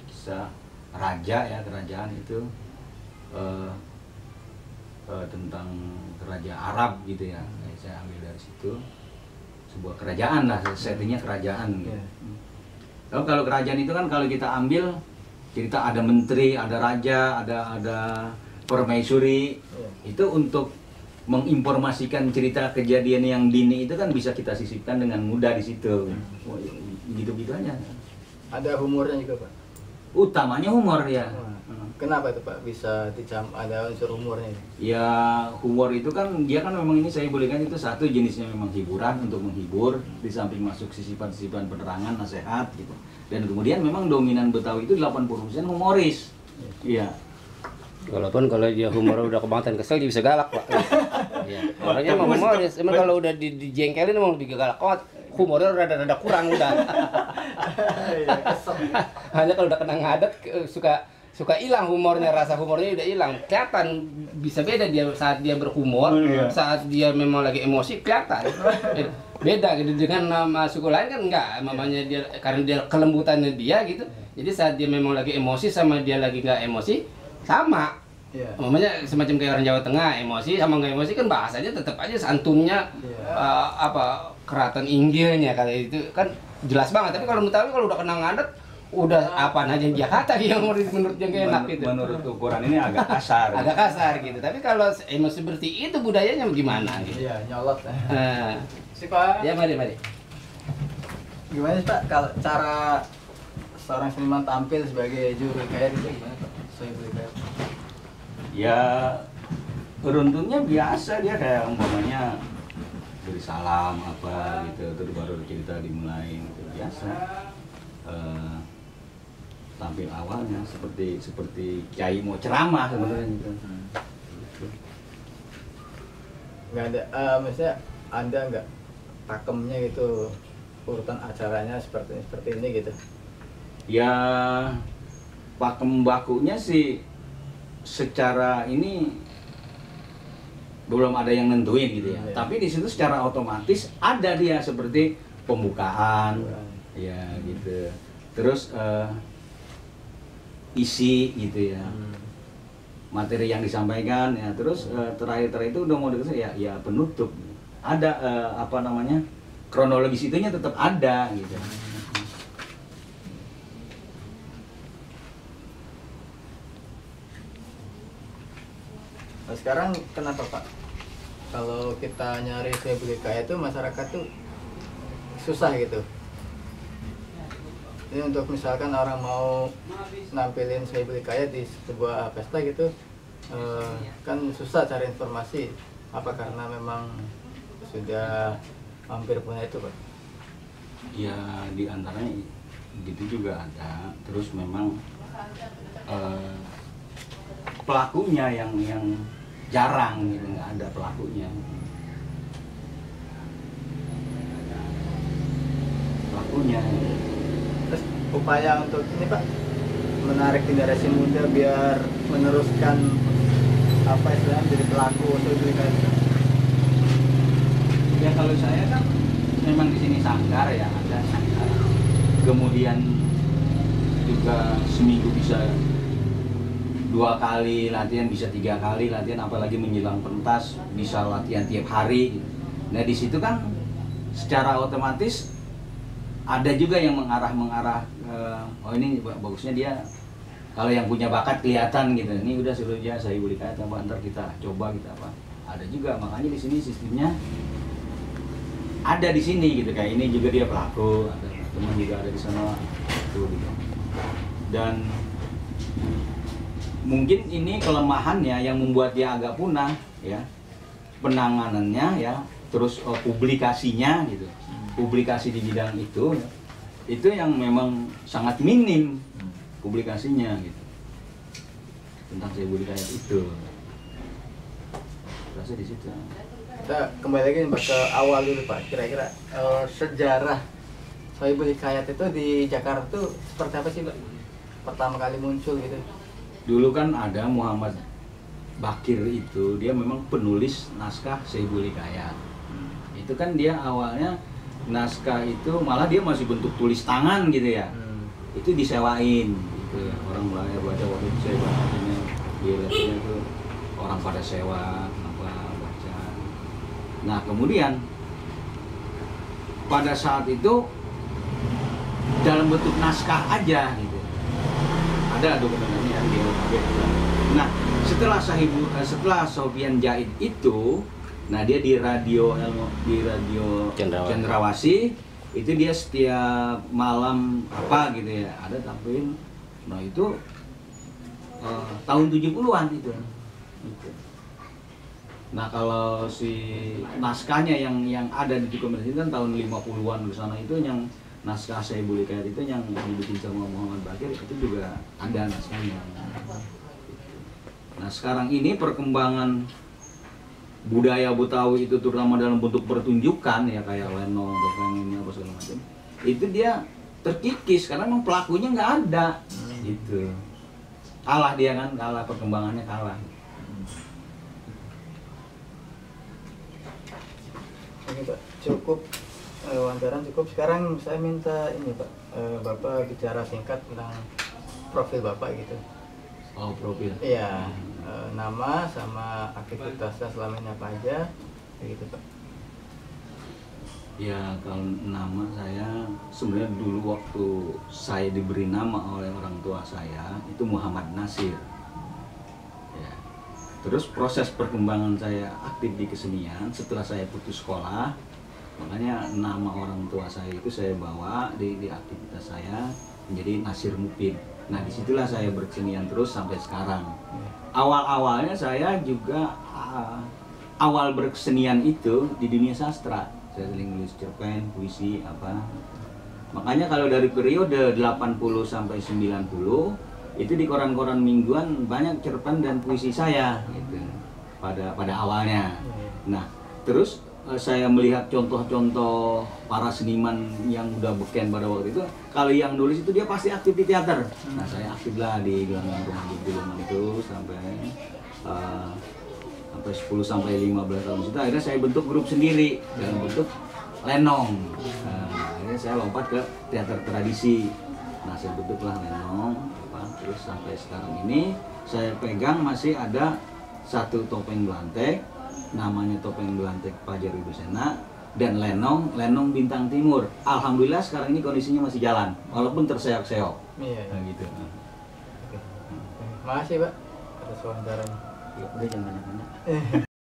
Kisah raja ya, kerajaan itu tentang kerajaan Arab gitu ya. Saya ambil dari situ, sebuah kerajaan lah, settingnya kerajaan gitu. Kalau kerajaan itu kan kalau kita ambil cerita ada menteri, ada raja, ada permaisuri, itu untuk menginformasikan cerita kejadian yang dini itu kan bisa kita sisipkan dengan mudah di situ. Gitu-gitu aja. Ada humornya juga, Pak? Utamanya humor ya. Kenapa itu, Pak, bisa ada unsur humornya? Ya humor itu kan dia kan memang ini saya bolehkan itu satu jenisnya memang hiburan untuk menghibur, di samping masuk sisipan-sisipan penerangan, nasihat gitu. Dan kemudian memang dominan Betawi itu 80% humoris. Iya. Walaupun kalau dia humor udah kebangetan kesel dia bisa galak, Pak. Iya. Orangnya emang humoris, emang kalau udah dijengkelin emang digalak. Oh, humornya rada kurang udah. Iya, kesel. Hanya kalau udah kena ngadet suka hilang humornya, rasa humornya udah hilang. Kelihatan bisa beda dia saat dia berhumor, saat dia memang lagi emosi kelihatan. Beda gitu dengan nama suku lain kan enggak, mamanya dia karena dia kelembutannya dia gitu. Jadi saat dia memang lagi emosi sama dia lagi nggak emosi sama. Mamanya semacam kayak orang Jawa Tengah, emosi sama nggak emosi kan bahasanya tetap aja santunnya keratan inggilnya kali itu kan jelas banget. Tapi kalau Betawi kalau udah kena ngadet udah apa aja dia kata yang menurut yang enak gitu. Menurut ukuran ini agak kasar. Agak kasar gitu. Tapi kalau emosi seperti itu budayanya gimana gitu. Iya, nyolot. Si Pak. Ya mari. Gimana sih, Pak, kalau cara seorang seniman tampil sebagai juru kayak itu gimana, Pak? Ya beruntungnya biasa, dia kayak umpamanya beri salam apa gitu, terus baru cerita dimulai gitu. Biasa. Tampil awalnya seperti kiai mau ceramah sebenarnya gitu. Nggak ada, maksudnya Anda nggak pakemnya gitu, urutan acaranya seperti ini gitu? Ya pakem bakunya sih secara ini belum ada yang nentuin gitu ya. Tapi di situ secara otomatis ada dia seperti pembukaan, ya gitu. Terus isi gitu ya, materi yang disampaikan ya. Terus terakhir itu udah mau dikasih ya penutup. Ada kronologis itunya tetap ada gitu. Nah, sekarang kenapa, Pak, kalau kita nyari Syaibul Hikayat itu masyarakat tuh susah gitu? Ini untuk misalkan orang mau nampilin Syaibul Hikayat di sebuah pesta gitu, kan susah cari informasi. Apa karena memang sudah hampir punya itu, Pak? Ya di antaranya gitu juga ada. Terus memang pelakunya yang jarang gitu, nggak ada pelakunya. Terus upaya untuk ini, Pak, menarik generasi muda biar meneruskan apa istilahnya jadi pelaku Syaibul Hikayat. Ya kalau saya kan memang di sini sanggar ya, ada sanggar. Kemudian juga seminggu bisa 2 kali latihan, bisa 3 kali latihan, apalagi menjelang pentas bisa latihan tiap hari. Nah di situ kan secara otomatis ada juga yang mengarah oh ini bagusnya dia kalau yang punya bakat kelihatan gitu. Ini udah suruh dia Syaibul Hikayat apa, ntar kita coba kita apa. Ada juga, makanya di sini sistemnya ada di sini gitu. Kayak ini juga dia pelaku, ada teman juga ada di sana gitu. Dan mungkin ini kelemahannya yang membuat dia agak punah ya, penanganannya ya, terus publikasinya gitu, publikasi di bidang itu yang memang sangat minim publikasinya gitu tentang Syaibul Hikayat itu. Rasa di situ. Kita kembali lagi Pak, ke awal dulu, Pak. Kira-kira sejarah Syaibul Hikayat itu di Jakarta tuh seperti apa sih, Pak? Pertama kali muncul gitu. Dulu kan ada Muhammad Bakir itu, dia memang penulis naskah Syaibul Hikayat. Itu kan dia awalnya naskah itu malah dia masih bentuk tulis tangan gitu ya. itu disewain gitu ya. Orang mulai baca waktu itu saya bacanya di laptopnya itu orang pada sewa apa baca. Nah kemudian pada saat itu dalam bentuk naskah aja gitu, ada dokumennya di LKB. Nah setelah Sofyan Jahid itu, nah dia di radio Cendrawasih itu dia setiap malam apa gitu ya ada tampilin. Nah itu tahun 70-an itu. Nah kalau si naskahnya yang ada di dokumentasi kan tahun 50-an ke sana, itu yang naskah Saibul Hikayat itu yang dibikin sama Muhammad Bakir itu juga ada naskahnya. Nah sekarang ini perkembangan budaya Betawi itu terutama dalam bentuk pertunjukan ya kayak lenong, topeng ini apa segala macam, itu dia terkikis karena memang pelakunya nggak ada gitu. Kalah dia kan, kalah perkembangannya kalah. Oke Pak, cukup wawancara cukup. Sekarang saya minta ini Pak, Bapak bicara singkat tentang profil Bapak gitu. Oh profil. Iya, nama sama aktivitasnya selama ini apa aja, kayak gitu Pak. Ya kalau nama saya sebenarnya dulu waktu saya diberi nama oleh orang tua saya itu Muhammad Nasir. Ya. Terus proses perkembangan saya aktif di kesenian setelah saya putus sekolah, makanya nama orang tua saya itu saya bawa di aktivitas saya menjadi Nasir Mupin. Nah disitulah saya berkesenian terus sampai sekarang. Awal-awalnya saya juga awal berkesenian itu di dunia sastra. Saya sering nulis cerpen, puisi, apa. Makanya kalau dari periode 80 sampai 90 itu di koran-koran mingguan banyak cerpen dan puisi saya gitu. Pada awalnya. Nah, terus saya melihat contoh-contoh para seniman yang udah beken pada waktu itu, kalau yang nulis itu dia pasti aktif di teater. Nah, saya aktif lah di gelanggang rumah Gulungan itu sampai 10 sampai 15 tahun itu. Akhirnya saya bentuk grup sendiri dalam bentuk lenong. Nah, akhirnya saya lompat ke teater tradisi. Nah, saya bentuklah lenong. Terus sampai sekarang ini saya pegang masih ada satu topeng belantek, namanya topeng belantek Fajar Widusena, dan lenong Bintang Timur. Alhamdulillah sekarang ini kondisinya masih jalan, walaupun terseok-seok. Iya. Nah, gitu. Oke. Makasih Pak atas wawancaranya. Ya, udah jangan banyak-banyak.